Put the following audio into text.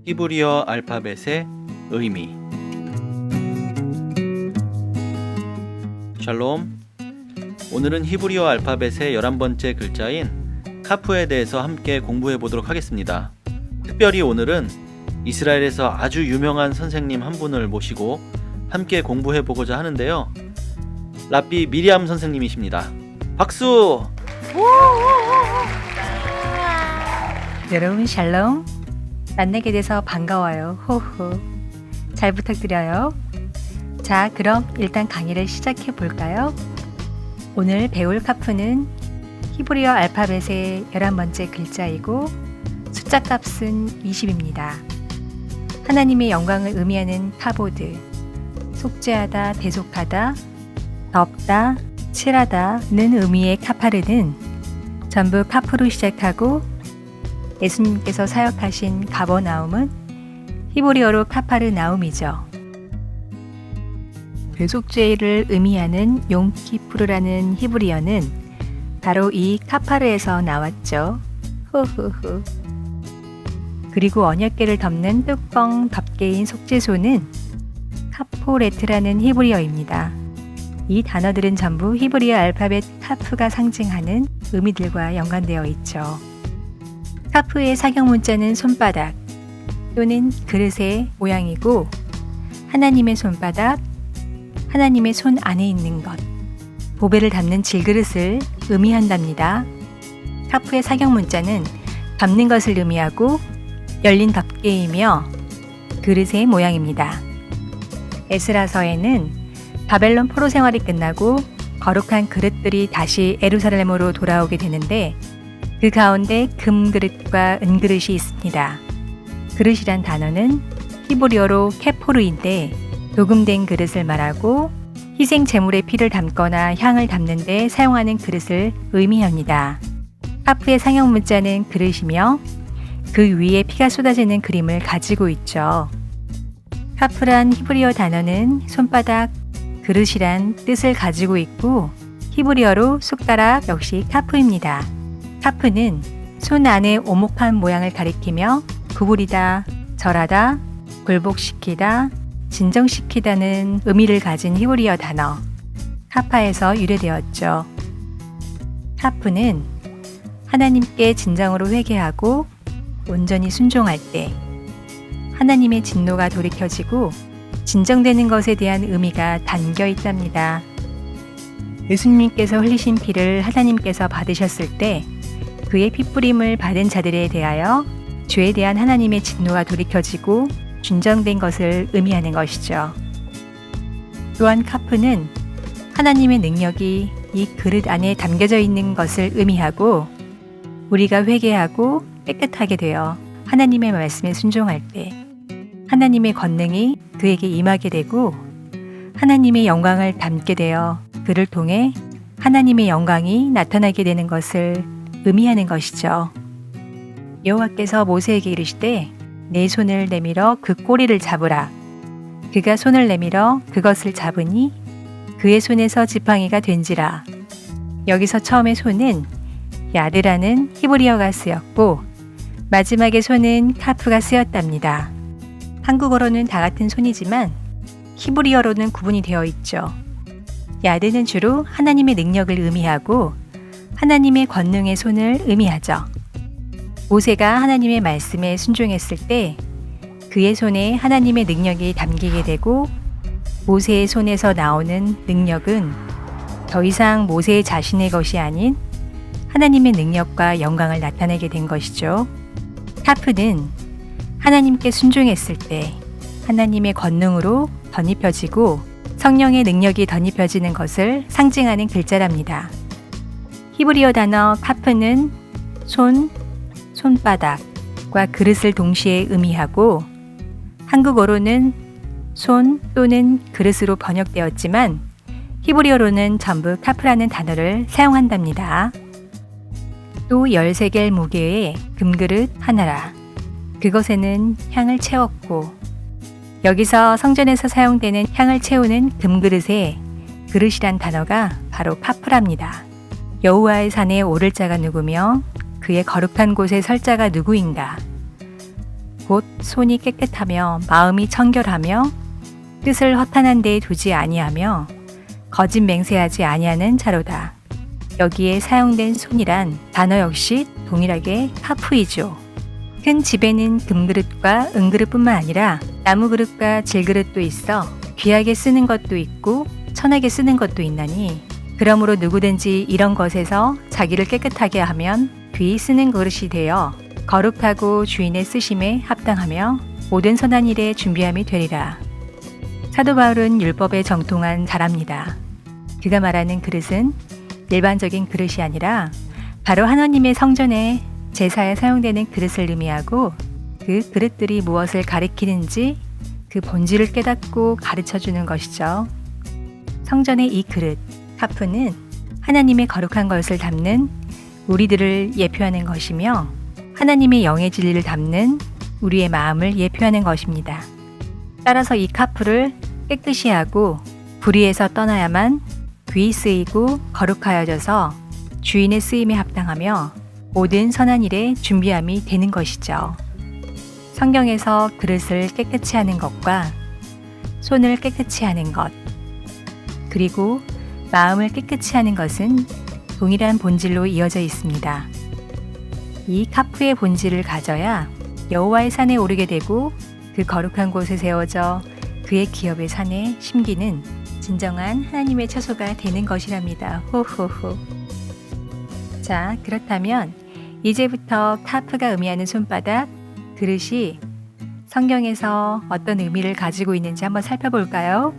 히브리어 알파벳의 의미. 샬롬. 오늘은 히브리어 알파벳의 11번째 글자인 카프에 대해서 함께 공부해 보도록 하겠습니다. 특별히 오늘은 이스라엘에서 아주 유명한 선생님 한 분을 모시고 함께 공부해 보고자 하는데요. 랍비 미리암 선생님이십니다. 박수! 여러분 샬롬. 만나게 돼서 반가워요. 호호. 잘 부탁드려요. 자, 그럼 일단 강의를 시작해 볼까요? 오늘 배울 카프는 히브리어 알파벳의 11번째 글자이고 숫자 값은 20입니다. 하나님의 영광을 의미하는 카보드, 속죄하다, 대속하다, 덮다, 칠하다는 의미의 카파르는 전부 카프로 시작하고 예수님께서 사역하신 가버나움은 히브리어로 카파르나움이죠. 대속죄를 의미하는 용키푸르라는 히브리어는 바로 이 카파르에서 나왔죠. 후후후. 그리고 언약궤를 덮는 뚜껑 덮개인 속죄소는 카포레트라는 히브리어입니다. 이 단어들은 전부 히브리어 알파벳 카프가 상징하는 의미들과 연관되어 있죠. 카프의 사경 문자는 손바닥 또는 그릇의 모양이고 하나님의 손바닥, 하나님의 손 안에 있는 것, 보배를 담는 질그릇을 의미한답니다. 카프의 사경 문자는 담는 것을 의미하고 열린 덮개이며 그릇의 모양입니다. 에스라서에는 바벨론 포로 생활이 끝나고 거룩한 그릇들이 다시 예루살렘으로 돌아오게 되는데 그 가운데 금그릇과 은그릇이 있습니다. 그릇이란 단어는 히브리어로 케포르인데 도금된 그릇을 말하고 희생 제물의 피를 담거나 향을 담는 데 사용하는 그릇을 의미합니다. 카프의 상형 문자는 그릇이며 그 위에 피가 쏟아지는 그림을 가지고 있죠. 카프란 히브리어 단어는 손바닥, 그릇이란 뜻을 가지고 있고 히브리어로 숟가락 역시 카프입니다. 카프는 손 안에 오목한 모양을 가리키며 구부리다, 절하다, 굴복시키다, 진정시키다는 의미를 가진 히브리어 단어 카파에서 유래되었죠. 카프는 하나님께 진정으로 회개하고 온전히 순종할 때 하나님의 진노가 돌이켜지고 진정되는 것에 대한 의미가 담겨 있답니다. 예수님께서 흘리신 피를 하나님께서 받으셨을 때 그의 피뿌림을 받은 자들에 대하여 죄에 대한 하나님의 진노가 돌이켜지고 준정된 것을 의미하는 것이죠. 또한 카프는 하나님의 능력이 이 그릇 안에 담겨져 있는 것을 의미하고 우리가 회개하고 깨끗하게 되어 하나님의 말씀에 순종할 때 하나님의 권능이 그에게 임하게 되고 하나님의 영광을 담게 되어 그를 통해 하나님의 영광이 나타나게 되는 것을 의미하는 것이죠. 여호와께서 모세에게 이르시되 내 손을 내밀어 그 꼬리를 잡으라. 그가 손을 내밀어 그것을 잡으니 그의 손에서 지팡이가 된지라. 여기서 처음에 손은 야드라는 히브리어가 쓰였고 마지막에 손은 카프가 쓰였답니다. 한국어로는 다 같은 손이지만 히브리어로는 구분이 되어 있죠. 야드는 주로 하나님의 능력을 의미하고 하나님의 권능의 손을 의미하죠. 모세가 하나님의 말씀에 순종했을 때 그의 손에 하나님의 능력이 담기게 되고 모세의 손에서 나오는 능력은 더 이상 모세 자신의 것이 아닌 하나님의 능력과 영광을 나타내게 된 것이죠. 카프는 하나님께 순종했을 때 하나님의 권능으로 덧입혀지고 성령의 능력이 덧입혀지는 것을 상징하는 글자랍니다. 히브리어 단어 카프는 손, 손바닥과 그릇을 동시에 의미하고 한국어로는 손 또는 그릇으로 번역되었지만 히브리어로는 전부 카프라는 단어를 사용한답니다. 또 13개 무게의 금그릇 하나라. 그것에는 향을 채웠고 여기서 성전에서 사용되는 향을 채우는 금그릇에 그릇이란 단어가 바로 카프랍니다. 여호와의 산에 오를 자가 누구며 그의 거룩한 곳에 설 자가 누구인가? 곧 손이 깨끗하며 마음이 청결하며 뜻을 허탄한 데에 두지 아니하며 거짓 맹세하지 아니하는 자로다. 여기에 사용된 손이란 단어 역시 동일하게 카프이죠. 큰 집에는 금그릇과 은그릇뿐만 아니라 나무그릇과 질그릇도 있어 귀하게 쓰는 것도 있고 천하게 쓰는 것도 있나니 그러므로 누구든지 이런 것에서 자기를 깨끗하게 하면 귀히 쓰는 그릇이 되어 거룩하고 주인의 쓰심에 합당하며 모든 선한 일에 준비함이 되리라. 사도 바울은 율법에 정통한 자랍니다. 그가 말하는 그릇은 일반적인 그릇이 아니라 바로 하나님의 성전에 제사에 사용되는 그릇을 의미하고 그 그릇들이 무엇을 가리키는지 그 본질을 깨닫고 가르쳐주는 것이죠. 성전의 이 그릇, 카프는 하나님의 거룩한 것을 담는 우리들을 예표하는 것이며 하나님의 영의 진리를 담는 우리의 마음을 예표하는 것입니다. 따라서 이 카프를 깨끗이 하고 불의에서 떠나야만 귀히 쓰이고 거룩하여져서 주인의 쓰임에 합당하며 모든 선한 일에 준비함이 되는 것이죠. 성경에서 그릇을 깨끗이 하는 것과 손을 깨끗이 하는 것, 그리고 마음을 깨끗이 하는 것은 동일한 본질로 이어져 있습니다. 이 카프의 본질을 가져야 여호와의 산에 오르게 되고 그 거룩한 곳에 세워져 그의 기업의 산에 심기는 진정한 하나님의 처소가 되는 것이랍니다. 호호호. 자, 그렇다면 이제부터 카프가 의미하는 손바닥, 그릇이 성경에서 어떤 의미를 가지고 있는지 한번 살펴볼까요?